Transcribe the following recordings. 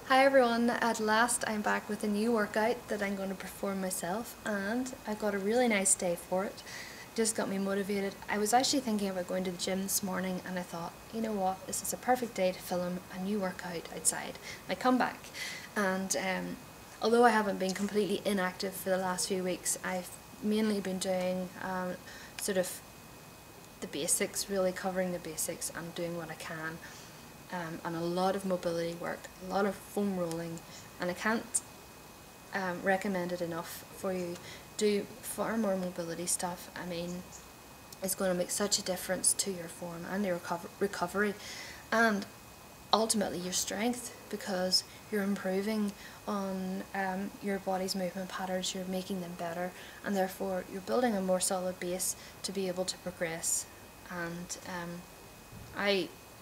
Hi everyone, at last I'm back with a new workout that I'm going to perform myself, and I got a really nice day for it. Just got me motivated. I was actually thinking about going to the gym this morning and I thought, you know what, this is a perfect day to film a new workout outside. I come back and although I haven't been completely inactive for the last few weeks, I've mainly been doing sort of the basics, really covering the basics and doing what I can. And a lot of mobility work, a lot of foam rolling, and I can't recommend it enough for you. Do far more mobility stuff. I mean, it's going to make such a difference to your form and your recovery, and ultimately your strength, because you're improving on your body's movement patterns, you're making them better, and therefore you're building a more solid base to be able to progress. And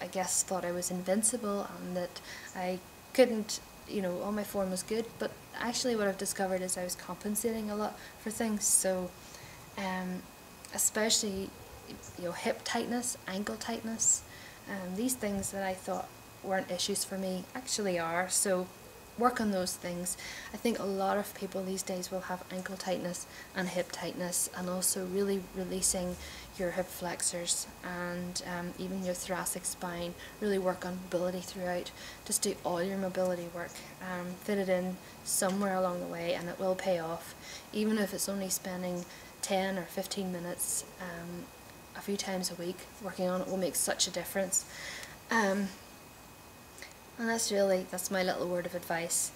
I guess thought I was invincible and that I couldn't, all my form was good, but actually what I've discovered is I was compensating a lot for things. So especially hip tightness, ankle tightness, these things that I thought weren't issues for me actually are. So work on those things. I think a lot of people these days will have ankle tightness and hip tightness, and also really releasing your hip flexors and even your thoracic spine. Really work on mobility throughout. Just do all your mobility work. Fit it in somewhere along the way and it will pay off. Even if it's only spending 10 or 15 minutes a few times a week working on it will make such a difference. And that's my little word of advice.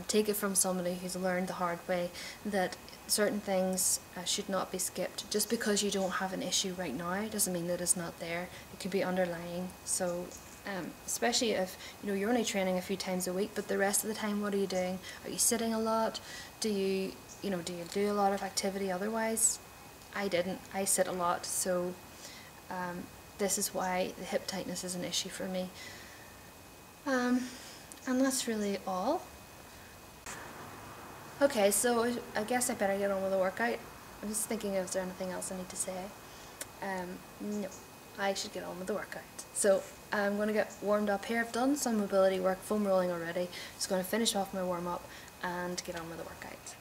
Take it from somebody who's learned the hard way that certain things should not be skipped. Just because you don't have an issue right now doesn't mean that it's not there. It could be underlying. So especially if you're only training a few times a week, but the rest of the time what are you doing? Are you sitting a lot? Do you do a lot of activity otherwise? I didn't. I sit a lot, so this is why the hip tightness is an issue for me. And that's really all. Okay, so I guess I better get on with the workout. I'm just thinking, is there anything else I need to say? No, I should get on with the workout. So I'm going to get warmed up here. I've done some mobility work, foam rolling already. Just going to finish off my warm up and get on with the workout.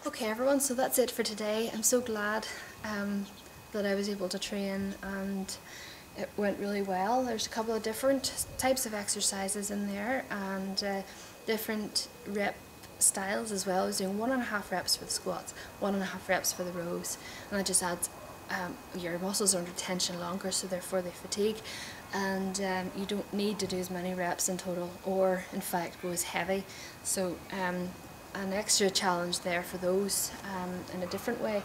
Okay everyone, so that's it for today. I'm so glad that I was able to train and it went really well. There's a couple of different types of exercises in there and different rep styles as well. I was doing 1.5 reps for the squats, 1.5 reps for the rows, and that just adds your muscles are under tension longer, so therefore they fatigue, and you don't need to do as many reps in total, or in fact go as heavy. So an extra challenge there for those in a different way.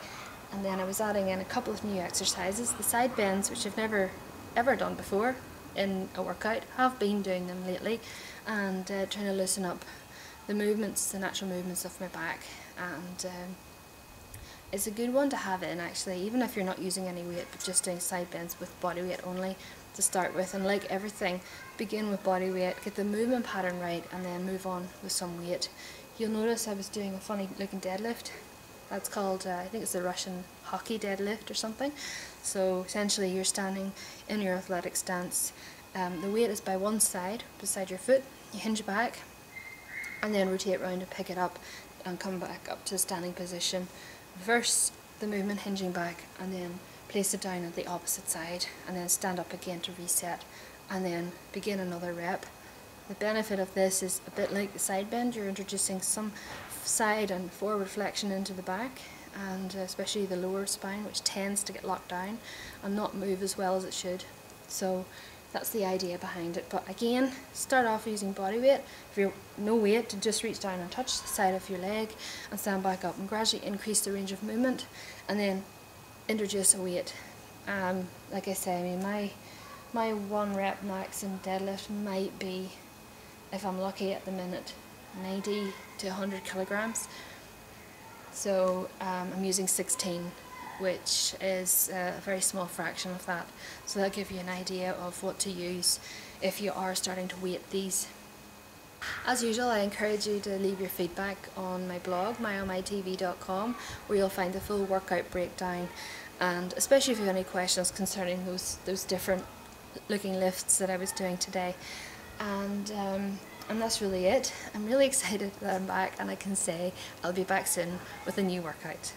And then I was adding in a couple of new exercises, the side bends, which I've never ever done before in a workout, have been doing them lately, and trying to loosen up the movements, the natural movements of my back. And it's a good one to have in actually, even if you're not using any weight, but just doing side bends with body weight only to start with. And like everything, begin with body weight, get the movement pattern right, and then move on with some weight. You'll notice I was doing a funny looking deadlift. That's called, I think it's the Russian hockey deadlift or something. So essentially you're standing in your athletic stance. The weight is by one side, beside your foot. You hinge back and then rotate around and pick it up and come back up to standing position. Reverse the movement, hinging back, and then place it down at the opposite side and then stand up again to reset and then begin another rep. The benefit of this is a bit like the side bend. You're introducing some side and forward flexion into the back, and especially the lower spine, which tends to get locked down and not move as well as it should. So that's the idea behind it. But again, start off using body weight. If you're no weight, just reach down and touch the side of your leg and stand back up, and gradually increase the range of movement, and then introduce a weight. Like I say, I mean, my 1 rep max in deadlift might be, if I'm lucky at the minute, 90 to 100 kilograms. So I'm using 16, which is a very small fraction of that. So that'll give you an idea of what to use if you are starting to weight these. As usual, I encourage you to leave your feedback on my blog, myonmytv.com, where you'll find the full workout breakdown, and especially if you have any questions concerning those different looking lifts that I was doing today. And that's really it. I'm really excited that I'm back, and I can say I'll be back soon with a new workout.